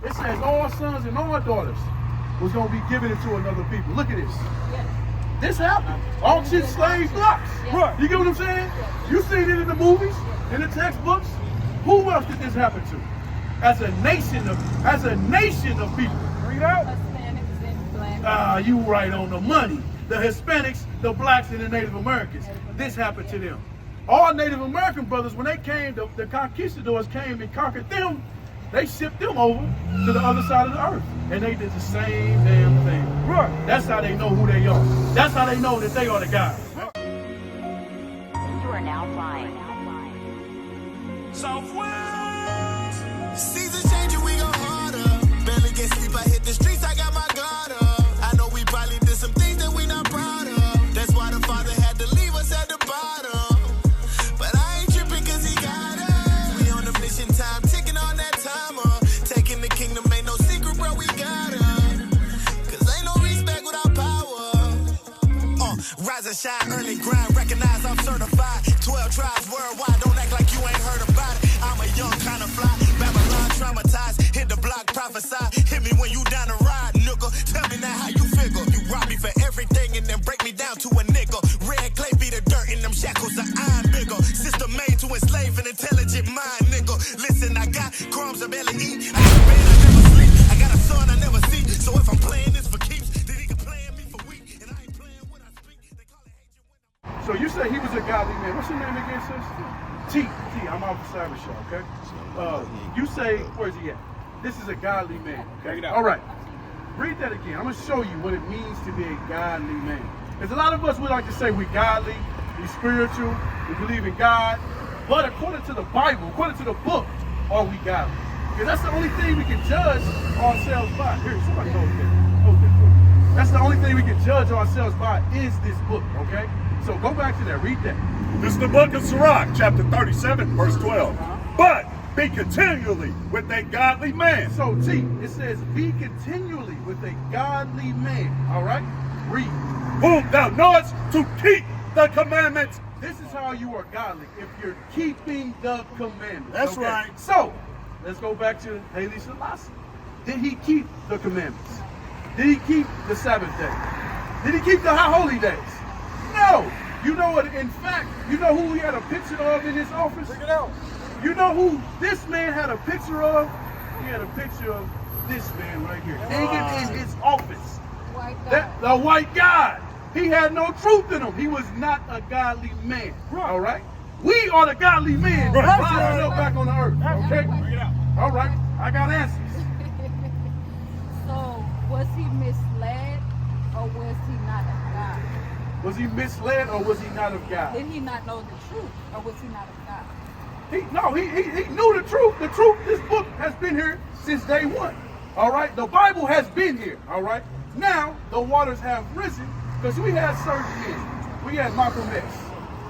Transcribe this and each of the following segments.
It says all sons and all daughters was going to be given into another people. Look at this. Yes. This happened. Auction slave blocks. Yes. Right. You get what I'm saying? Yes. You seen it in the movies, in the textbooks. Who else did this happen to? As a nation of people. Read out. Hispanics and blacks. You right on the money. The Hispanics, the blacks, and the Native Americans. This happened to them. All Native American brothers, when they came, the conquistadors came and conquered them, they shipped them over to the other side of the earth. And they did the same damn thing. Right. That's how they know who they are. That's how they know that they are the guys. You are now flying. Southwest. Seasons changing, we go harder. Barely get sleep, I hit the streets, I got my guard up. I know we probably did some things that we not proud of. That's why the Father had to leave us at the bottom. But I ain't tripping cause he got us. We on a mission, time ticking on that timer. Taking the kingdom ain't no secret, bro, we got us. Cause ain't no respect without power. Rise and shine, early grind, recognize I'm certified. 12 tribes worldwide, don't act like you ain't heard about it. I'm a young kind of fly, Babylon traumatized. Hit the block, prophesy. Hit me when you down the ride, nigga. Tell me now how you figure. You rob me for everything and then break me down to a nickel. Red clay be the dirt in them shackles of iron bigger. System made to enslave an intelligent mind, nigga. Listen, I got crumbs of belly eat. I got a bed, I never sleep. I got a son I never see. So if I'm playing this for keeps, then he can play me for weak. And I ain't playing what I speak. They call it hate. So you say he was a godly man. What's your name again, sis? T. I'm off the Sabbath show, okay? You say, where's he at? This is a godly man, okay? All right. Read that again. I'm going to show you what it means to be a godly man. Because a lot of us would like to say we're godly, we're spiritual, we believe in God. But according to the Bible, according to the book, are we godly? Because that's the only thing we can judge ourselves by. Here, somebody hold that book. That's the only thing we can judge ourselves by is this book, okay? So go back to that. Read that. This is the book of Sirach, chapter 37, verse 12. But be continually with a godly man. So T, it says, be continually with a godly man. All right? Read. Whom thou knowest to keep the commandments. This is how you are godly, if you're keeping the commandments. That's okay? right. So, let's go back to Haile Selassie. Did he keep the commandments? Did he keep the Sabbath day? Did he keep the high holy days? No. You know what? In fact, you know who he had a picture of in his office? Check it out. You know who this man had a picture of? He had a picture of this man right here, hanging in his office. White guy. The white guy. He had no truth in him. He was not a godly man. Right. All right? We are the godly men. Right. Rising up back on the earth. Okay? Bring it out. All right. I got answers. So, was he misled or was he not of God? Was he misled or was he not of God? Did he not know the truth or was he not of God? He knew the truth. The truth, this book has been here since day one. All right? The Bible has been here. All right? Now, the waters have risen because we had certain men. We had Malcolm X.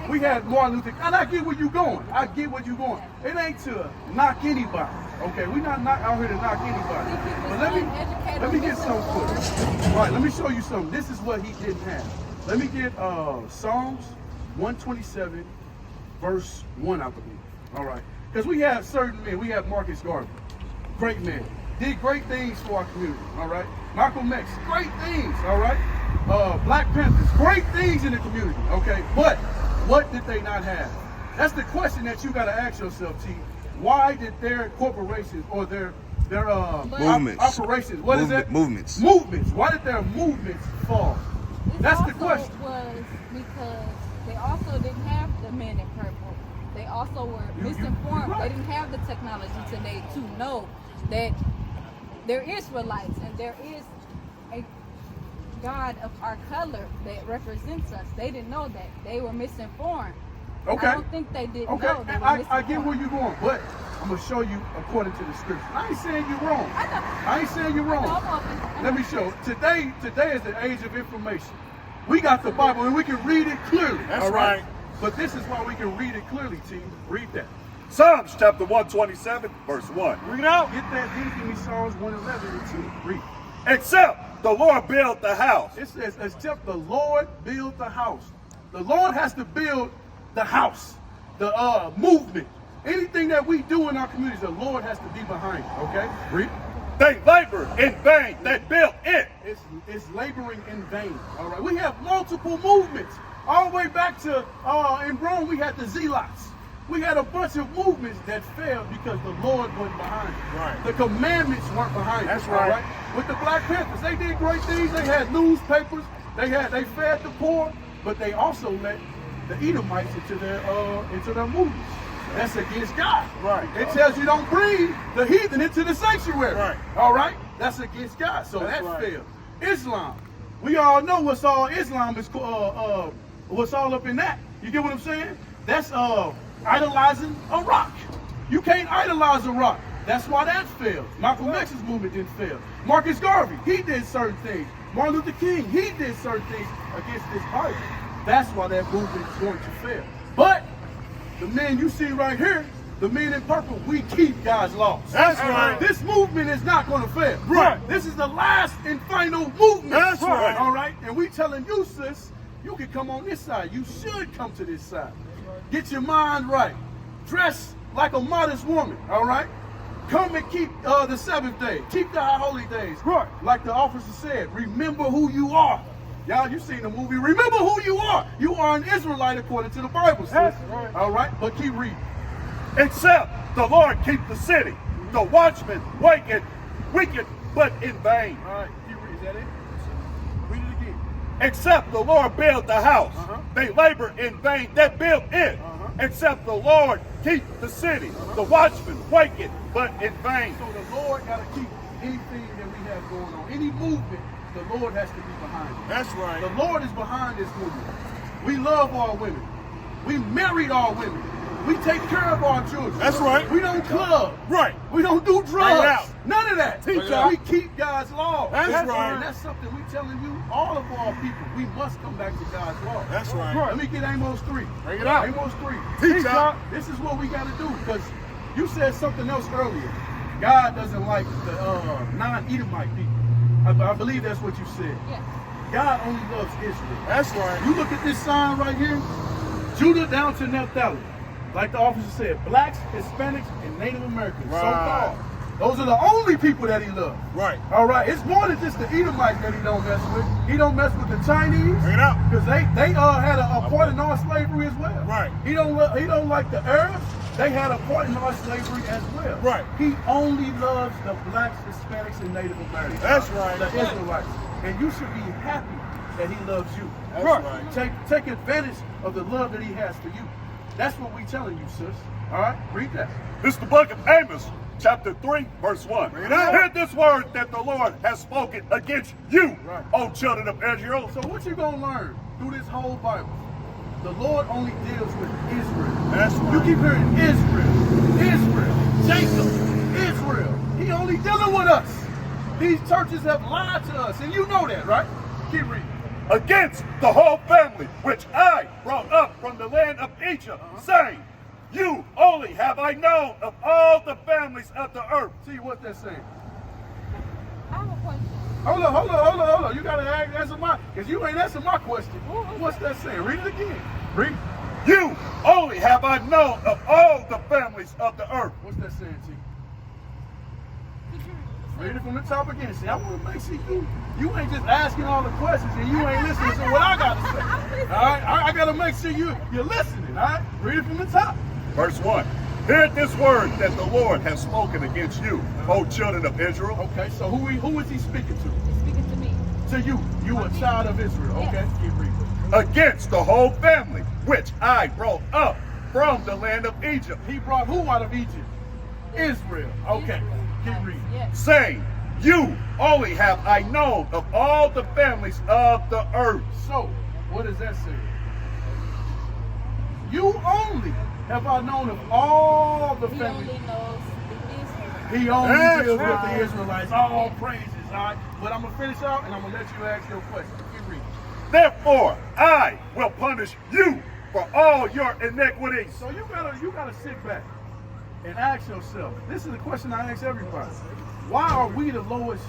We had Martin Luther King. And I get where you're going. I get where you're going. It ain't to knock anybody. Okay? We're not out here to knock anybody. But let me get some footage. All right, let me show you something. This is what he didn't have. Let me get Psalms 127, verse 1, I believe. All right. Because we have certain men. We have Marcus Garvey. Great man. Did great things for our community. All right. Malcolm X. Great things. All right. Black Panthers. Great things in the community. Okay. But what did they not have? That's the question that you got to ask yourself, T. Why did their corporations or their movements. Operations, what is that? Movements. Movements. Why did their movements fall? That's the question. It was because they also didn't have the men in purple. They also were misinformed. right. They didn't have the technology today to know that there is Israelites and there is a God of our color that represents us. They didn't know that. They were misinformed. Okay. I don't think they didn't know. They were I get misinformed. where you're going, but I'm gonna show you according to the scripture. I ain't saying you're wrong. I ain't saying you're wrong. Let me show. Today is the age of information. We got the Bible and we can read it clearly. That's all right. But this is why we can read it clearly, T. Read that. Psalms chapter 127, verse 1. Bring it out. Get that. Give me Psalms 111 and 2. Read. Except the Lord build the house. It says, except the Lord build the house. The Lord has to build the house, the movement. Anything that we do in our communities, the Lord has to be behind it, okay? Read. they labor in vain that built it. It's laboring in vain. All right. We have multiple movements. All the way back to in Rome, we had the Zealots. We had a bunch of movements that failed because the Lord wasn't behind it. Right. The commandments weren't behind That's it. right. All right. With the Black Panthers, they did great things. They had newspapers. They fed the poor, but they also let the Edomites into their movements. That's against God. Right. It tells you don't bring the heathen into the sanctuary. Right. All right. That's against God. So That's that right. failed. Islam. We all know what's all Islam is. What's all up in that? You get what I'm saying? That's idolizing a rock. You can't idolize a rock. That's why that failed. Malcolm X's movement didn't fail. Marcus Garvey, he did certain things. Martin Luther King, he did certain things against this Bible. That's why that movement is going to fail. But the men you see right here, the men in purple, we keep God's laws. That's right. This movement is not going to fail. Right. This is the last and final movement. That's right. All right. And we telling you, sis, you can come on this side. You should come to this side. Get your mind right. Dress like a modest woman. All right. Come and keep the Sabbath day. Keep the high holy days. Right. Like the officer said, remember who you are. Y'all, you seen the movie. Remember who you are. You are an Israelite according to the Bible. Sis. That's right. All right. But keep reading. Except the Lord keep the city. The watchman waketh, wicked, but in vain. All right. Keep reading. Is that it? Read it again. Except the Lord build the house, they labor in vain that build it. Except the Lord keep the city, the watchman waketh, but in vain. So the Lord got to keep anything that we have going on. Any movement, the Lord has to be behind it. That's right. The Lord is behind this movement. We love our women. We married our women. We take care of our children. That's right. We don't club. Right. We don't do Bring it drugs. out. None of that. Teach out. We keep God's law. That's right. And that's something we telling you, all of our people, we must come back to God's law. That's right. Let me get Amos 3. Bring it out. Amos 3. Teach out. This is what we got to do, because you said something else earlier. God doesn't like the non-Edomite people. I believe that's what you said. Yes. God only loves Israel. That's right. You look at this sign right here, Judah down to Naphtali. Like the officer said, blacks, Hispanics, and Native Americans. Right. So-called. Those are the only people that he loves. Right. All right. It's more than just the Edomites that he don't mess with. He don't mess with the Chinese. Bring it out. Because they had a part in our slavery as well. Right. He don't like the Arabs. They had a part in our slavery as well. Right. He only loves the blacks, Hispanics, and Native Americans. That's right. The Israelites. And you should be happy that he loves you. That's right. Take advantage of the love that he has for you. That's what we telling you, sis. All right? Read that. This is the book of Amos, chapter 3, verse 1. Bring it out. Hear this word that the Lord has spoken against you, Right. O children of Israel. So what you going to learn through this whole Bible? The Lord only deals with Israel. That's right. You keep hearing Israel, Jacob, Israel. He only dealing with us. These churches have lied to us, and you know that, right? Keep reading. Against the whole family which I brought up from the land of Egypt, saying, you only have I known of all the families of the earth. See what that's saying. I have a question. Hold on. You gotta answer my, because you ain't answering my question. What's that saying? Read it again. Read. You only have I known of all the families of the earth. What's that saying, T? Read it from the top again. See, I want to make sure you ain't just asking all the questions and you ain't listening to what I got to say. All right? I got to make sure you're listening. All right? Read it from the top. Verse 1. Hear this word that the Lord has spoken against you, O children of Israel. Okay, so who is he speaking to? He's speaking to me. To you. You a child of Israel. Okay? Yes. Keep reading. Against the whole family which I brought up from the land of Egypt, He brought who out of Egypt? Israel. Okay. Israel. Keep reading. Yes. saying, you only have I known of all the families of the earth. So, what does that say? You only have I known of all the He families. only knows the Israelites. He only That's deals with right. the Israelites. All praises, all right? But I'm going to finish out and I'm going to let you ask your question. Keep reading. Therefore, I will punish you for all your iniquities. So you gotta sit back and ask yourself. This is the question I ask everybody. Why are we the lowest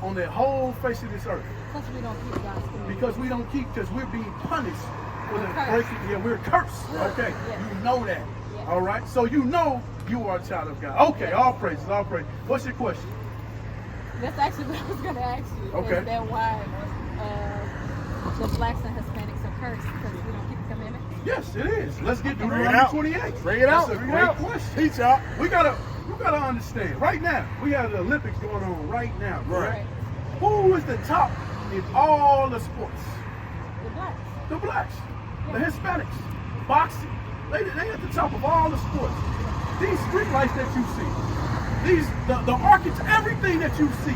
on the whole face of this earth? Because we don't keep God's commandments. Because we don't keep, because we're being punished for the We're cursed. breaking. Yeah, we're cursed. Okay, Yeah. you know that. Yeah. All right, so you know you are a child of God. Okay, all praises, all praises. What's your question? That's actually what I was going to ask you. Okay. Is that why the blacks and Hispanics are cursed because we don't keep the commandments? Yes, it is. Let's get Bring it Deuteronomy out. 28. Bring it out. That's a Bring it great out. question. Teach out. You gotta understand. Right now, we have the Olympics going on right now. Right. Who is the top in all the sports? The blacks. The blacks, the Hispanics, boxing. They at the top of all the sports. These street lights that you see, the architects, everything that you see,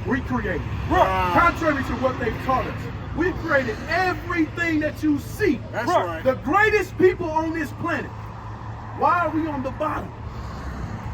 we created. Right. Contrary to what they've taught us. We created everything that you see. That's right. The greatest people on this planet. Why are we on the bottom?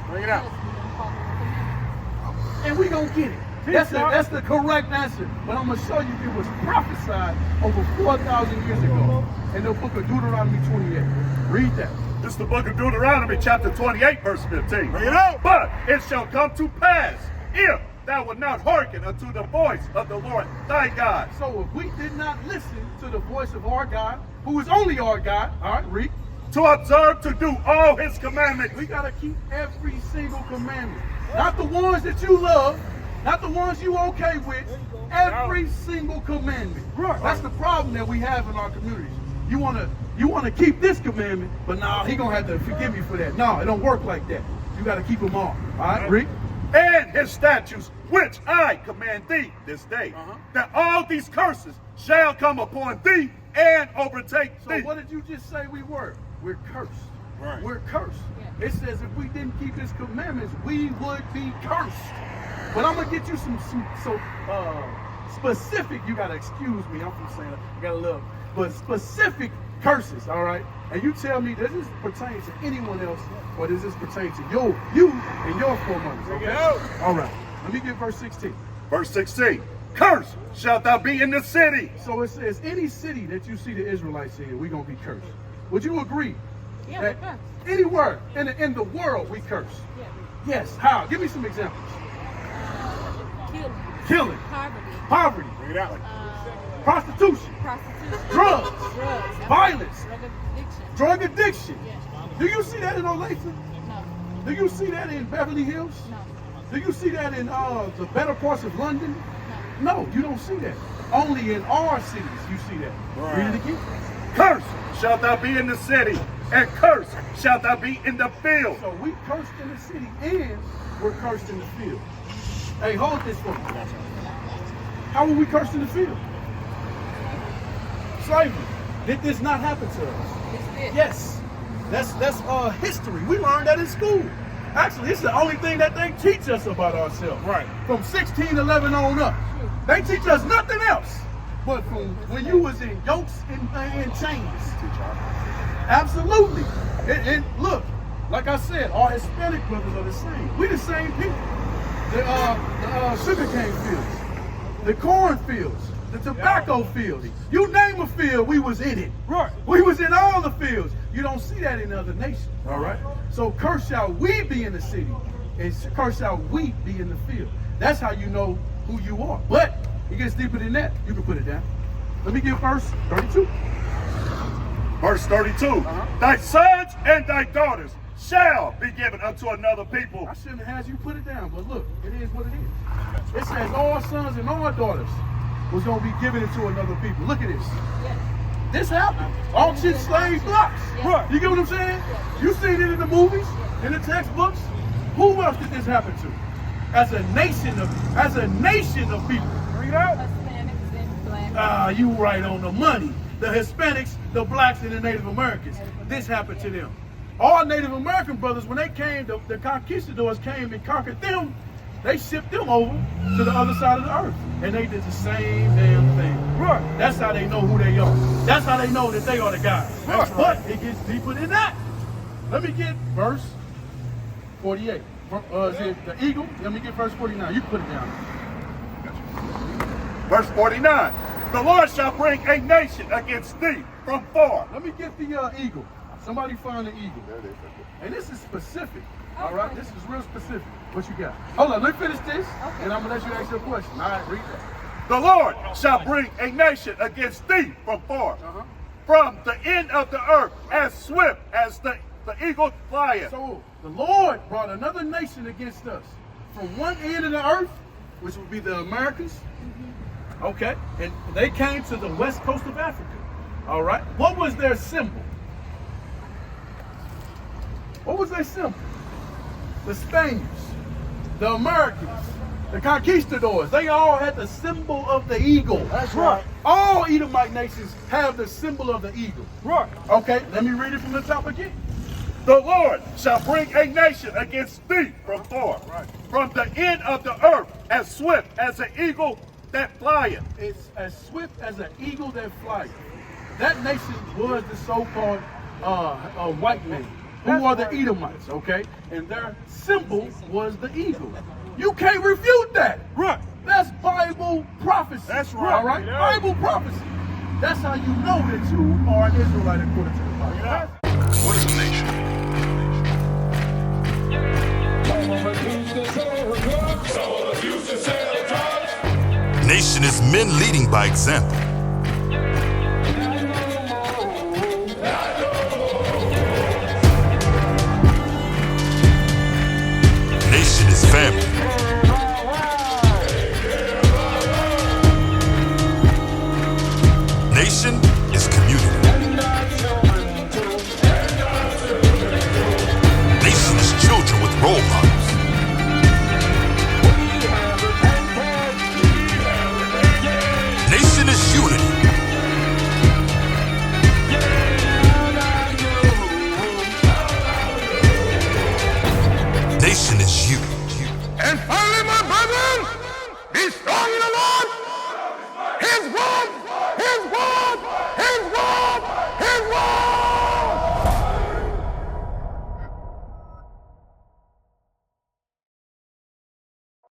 Bring it out. Because we don't follow the commandments. And we gonna get it. That's the correct answer. But I'm gonna show you it was prophesied over 4,000 years ago in the book of Deuteronomy 28. Read that. This is the book of Deuteronomy, chapter 28, verse 15. Bring it out. But it shall come to pass, if thou wilt not hearken unto the voice of the Lord thy God. So if we did not listen to the voice of our God, who is only our God, all right, read. To observe to do all his commandments. We gotta keep every single commandment. Not the ones that you love, not the ones you okay with. Every single commandment. Right. That's the problem that we have in our communities. You wanna keep this commandment, but nah, he gonna have to forgive me for that. No, it don't work like that. You gotta keep them all. All right, read. And his statutes, which I command thee this day, that all these curses shall come upon thee and overtake So thee. what did you just say we were? We're cursed. Right. We're cursed. Yeah. It says if we didn't keep his commandments, we would be cursed. But I'm gonna get you some specific. You gotta excuse me. I'm from saying I got a little, but specific curses. All right. And you tell me, does this pertain to anyone else, or does this pertain to you and your foremothers? Okay. All right. Let me get verse 16. Verse 16. Cursed shalt thou be in the city. So it says, any city that you see the Israelites in, we're gonna be cursed. Would you agree? Yeah, that we're cursed. anywhere in the world we curse? Yeah. Yes. How? Give me some examples. Killing, poverty, Bring it out. prostitution, Prostitution. drugs, violence, Drug addiction. drug addiction. Yeah. Do you see that in Olathe? No. Do you see that in Beverly Hills? No. Do you see that in the better parts of London? No, you don't see that. Only in our cities you see that. Right. Read it again. Cursed shalt thou be in the city, and cursed shalt thou be in the field. So we cursed in the city and we're cursed in the field. Hey, hold this for me. How were we cursed in the field? Slavery. Did this not happen to us? Yes. That's history. We learned that in school. Actually, it's the only thing that they teach us about ourselves. Right. From 1611 on up. They teach us nothing else. But from when you was in yokes and chains. Absolutely. And look, like I said, our Hispanic brothers are the same. We the same people. The sugarcane fields, the corn fields, the tobacco fields. You name a field, we was in it. Right. We was in all the fields. You don't see that in other nations. All right. So cursed shall we be in the city, and cursed shall we be in the field. That's how you know who you are. But it gets deeper than that. You can put it down. Let me give verse 32. Verse 32. Thy sons and thy daughters shall be given unto another people. I shouldn't have had you put it down, but look, it is what it is. It says all sons and all daughters was going to be given into another people. Look at this. This happened. Auction slave blocks. Right. You get what I'm saying? You seen it in the movies, in the textbooks. Who else did this happen to? As a nation of people. Read out. Hispanics and blacks. You right on the money. The Hispanics, the blacks, and the Native Americans. This happened to them. All Native American brothers, when they came, the conquistadors came and conquered them, they shipped them over to the other side of the earth. And they did the same damn thing. Right. That's how they know who they are. That's how they know that they are the guys. Right. But it gets deeper than that. Let me get verse 48. Is it the eagle? Let me get verse 49. You can put it down. Verse 49. The Lord shall bring a nation against thee from far. Let me get the eagle. Somebody find the eagle. And this is specific. All right, this is real specific. What you got? Hold on, let me finish this, and I'm gonna let you ask your question. All right, read that. The Lord shall bring a nation against thee from far, from the end of the earth, as swift as the eagle flieth. So the Lord brought another nation against us from one end of the earth which would be the Americas. Okay, and they came to the west coast of Africa. All right, what was their symbol? What was their symbol? The Spaniards, the Americans, the conquistadors, they all had the symbol of the eagle. That's right. All Edomite nations have the symbol of the eagle. Right. Okay, let me read it from the top again. The Lord shall bring a nation against thee from far, from the end of the earth, as swift as an eagle that flieth. It's as swift as an eagle that flies. That nation was the so-called white man, who are the Edomites, okay? And their symbol was the eagle. You can't refute that. Right. That's Bible prophecy. That's right. All right? Yeah. Bible prophecy. That's how you know that you are an Israelite according to the Bible. Yeah. What is a nation? Nation is men leading by example. Nation is family. Nation is community. Nation is children with role models. Nation is unity. Nation is you.